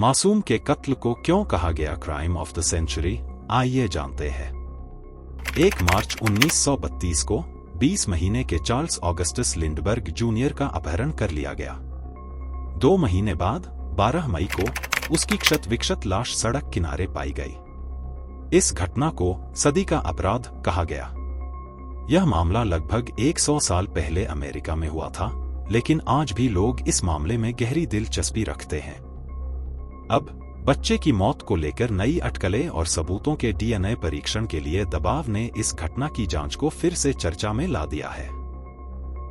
मासूम के कत्ल को क्यों कहा गया क्राइम ऑफ द सेंचुरी, आइए जानते हैं। 1 मार्च 1932 को 20 महीने के चार्ल्स ऑगस्टस लिंडबर्ग जूनियर का अपहरण कर लिया गया। 2 महीने बाद 12 मई को उसकी क्षत विक्षत लाश सड़क किनारे पाई गई। इस घटना को सदी का अपराध कहा गया। यह मामला लगभग 100 साल पहले अमेरिका में हुआ था, लेकिन आज भी लोग इस मामले में गहरी दिलचस्पी रखते हैं। अब बच्चे की मौत को लेकर नई अटकलें और सबूतों के डीएनए परीक्षण के लिए दबाव ने इस घटना की जांच को फिर से चर्चा में ला दिया है।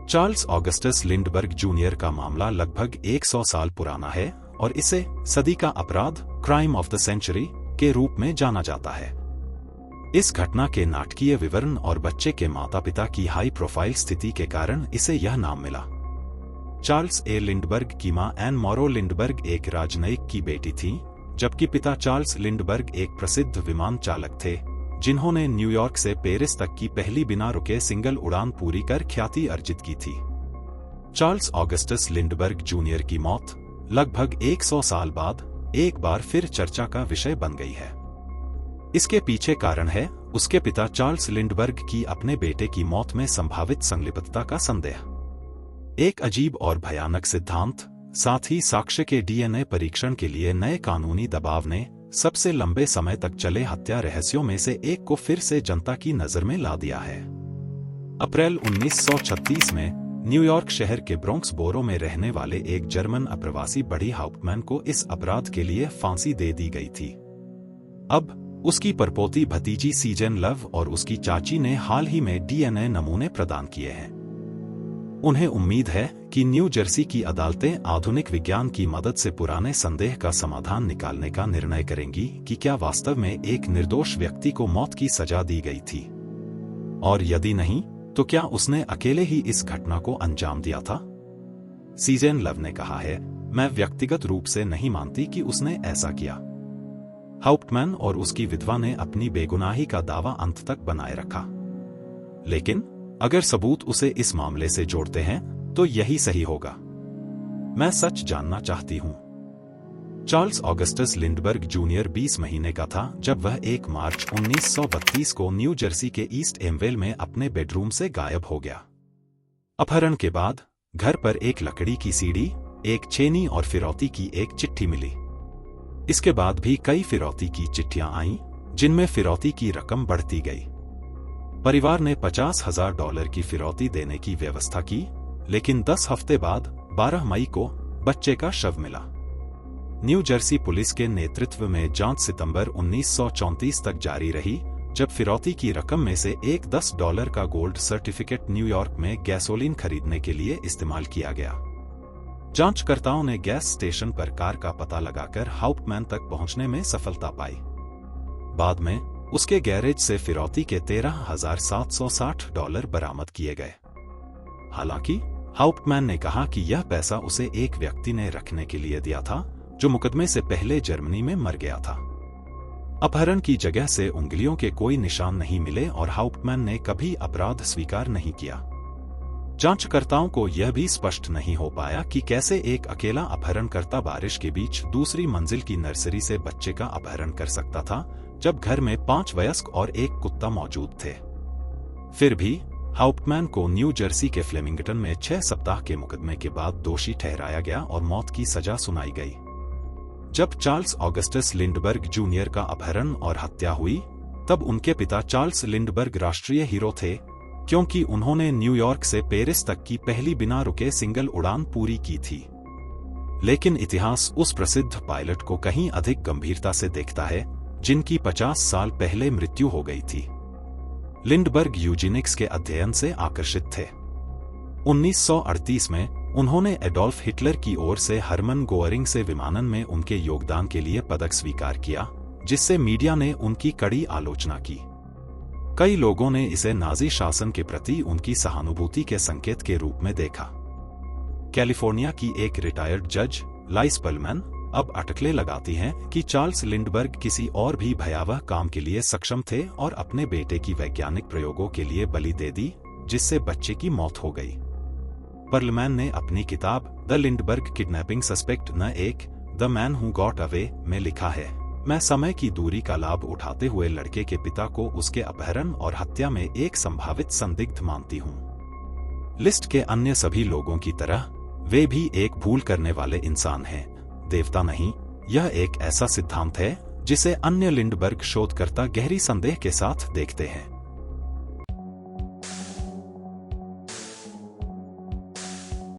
चार्ल्स ऑगस्टस लिंडबर्ग जूनियर का मामला लगभग 100 साल पुराना है और इसे सदी का अपराध, क्राइम ऑफ द सेंचुरी के रूप में जाना जाता है। इस घटना के नाटकीय विवरण और बच्चे के माता-पिता की हाई प्रोफाइल स्थिति के कारण इसे यह नाम मिला। चार्ल्स ए लिंडबर्ग की मां एन मोरो लिंडबर्ग एक राजनयिक की बेटी थी, जबकि पिता चार्ल्स लिंडबर्ग एक प्रसिद्ध विमान चालक थे, जिन्होंने न्यूयॉर्क से पेरिस तक की पहली बिना रुके सिंगल उड़ान पूरी कर ख्याति अर्जित की थी। चार्ल्स ऑगस्टस लिंडबर्ग जूनियर की मौत लगभग 100 साल बाद एक बार फिर चर्चा का विषय बन गई है। इसके पीछे कारण है उसके पिता चार्ल्स लिंडबर्ग की अपने बेटे की मौत में संभावित संलिप्तता का संदेह। एक अजीब और भयानक सिद्धांत, साथ ही साक्ष्य के डीएनए परीक्षण के लिए नए कानूनी दबाव ने सबसे लंबे समय तक चले हत्या रहस्यों में से एक को फिर से जनता की नजर में ला दिया है। अप्रैल 1936 में न्यूयॉर्क शहर के ब्रोंक्स बोरो में रहने वाले एक जर्मन अप्रवासी बड़ी हाउप्टमैन को इस अपराध के लिए फांसी दे दी गई थी। अब उसकी परपोती भतीजी सीजन लव और उसकी चाची ने हाल ही में डीएनए नमूने प्रदान किए हैं। उन्हें उम्मीद है कि न्यू जर्सी की अदालतें आधुनिक विज्ञान की मदद से पुराने संदेह का समाधान निकालने का निर्णय करेंगी कि क्या वास्तव में एक निर्दोष व्यक्ति को मौत की सजा दी गई थी, और यदि नहीं तो क्या उसने अकेले ही इस घटना को अंजाम दिया था। सीजन लव ने कहा है, मैं व्यक्तिगत रूप से नहीं मानती कि उसने ऐसा किया। हाउप्टमैन और उसकी विधवा ने अपनी बेगुनाही का दावा अंत तक बनाए रखा, लेकिन अगर सबूत उसे इस मामले से जोड़ते हैं तो यही सही होगा। मैं सच जानना चाहती हूं। चार्ल्स ऑगस्टस लिंडबर्ग जूनियर 20 महीने का था जब वह 1 मार्च 1932 को न्यू जर्सी के ईस्ट एमवेल में अपने बेडरूम से गायब हो गया। अपहरण के बाद घर पर एक लकड़ी की सीढ़ी, एक छेनी और फिरौती की एक चिट्ठी मिली। इसके बाद भी कई फिरौती की चिट्ठियां आईं, जिनमें फिरौती की रकम बढ़ती गई। परिवार ने $50,000 की फिरौती देने की व्यवस्था की, लेकिन 10 हफ्ते बाद 12 मई को बच्चे का शव मिला। न्यू जर्सी पुलिस के नेतृत्व में जांच सितंबर 1934 तक जारी रही, जब फिरौती की रकम में से एक $10 का गोल्ड सर्टिफिकेट न्यूयॉर्क में गैसोलीन खरीदने के लिए इस्तेमाल किया गया। जांचकर्ताओं ने गैस स्टेशन पर कार का पता लगाकर हाउप्टमैन तक पहुंचने में सफलता पाई। बाद में उसके गैरेज से फिरौती के $13,760 बरामद किए गए। हालांकि हाउप्टमैन ने कहा कि यह पैसा उसे एक व्यक्ति ने रखने के लिए दिया था, जो मुकदमे से पहले जर्मनी में मर गया था। अपहरण की जगह से उंगलियों के कोई निशान नहीं मिले और हाउप्टमैन ने कभी अपराध स्वीकार नहीं किया। जांचकर्ताओं को यह भी स्पष्ट नहीं हो पाया कि कैसे एक अकेला अपहरणकर्ता बारिश के बीच दूसरी मंजिल की नर्सरी से बच्चे का अपहरण कर सकता था, जब घर में 5 वयस्क और एक कुत्ता मौजूद थे। फिर भी हाउप्टमैन को न्यू जर्सी के फ्लेमिंगटन में 6 सप्ताह के मुकदमे के बाद दोषी ठहराया गया और मौत की सजा सुनाई गई। जब चार्ल्स ऑगस्टस लिंडबर्ग जूनियर का अपहरण और हत्या हुई, तब उनके पिता चार्ल्स लिंडबर्ग राष्ट्रीय हीरो थे, क्योंकि उन्होंने न्यूयॉर्क से पेरिस तक की पहली बिना रुके सिंगल उड़ान पूरी की थी। लेकिन इतिहास उस प्रसिद्ध पायलट को कहीं अधिक गंभीरता से देखता है, जिनकी 50 साल पहले मृत्यु हो गई थी। लिंडबर्ग यूजेनिक्स के अध्ययन से आकर्षित थे। 1938 में उन्होंने एडोल्फ हिटलर की ओर से हरमन गोअरिंग से विमानन में उनके योगदान के लिए पदक स्वीकार किया, जिससे मीडिया ने उनकी कड़ी आलोचना की। कई लोगों ने इसे नाजी शासन के प्रति उनकी सहानुभूति के संकेत के रूप में देखा। कैलिफोर्निया की एक रिटायर्ड जज लाइस पर्लमैन अब अटकलें लगाती हैं कि चार्ल्स लिंडबर्ग किसी और भी भयावह काम के लिए सक्षम थे और अपने बेटे की वैज्ञानिक प्रयोगों के लिए बलि दे दी, जिससे बच्चे की मौत हो गई। पर्लमैन ने अपनी किताब द लिंडबर्ग किडनैपिंग सस्पेक्ट न 1 the man who got away में लिखा है, मैं समय की दूरी का लाभ उठाते हुए लड़के के पिता को उसके अपहरण और हत्या में एक संभावित संदिग्ध मानती हूँ। लिस्ट के अन्य सभी लोगों की तरह वे भी एक भूल करने वाले इंसान हैं, देवता नहीं। यह एक ऐसा सिद्धांत है जिसे अन्य लिंडबर्ग शोधकर्ता गहरी संदेह के साथ देखते हैं।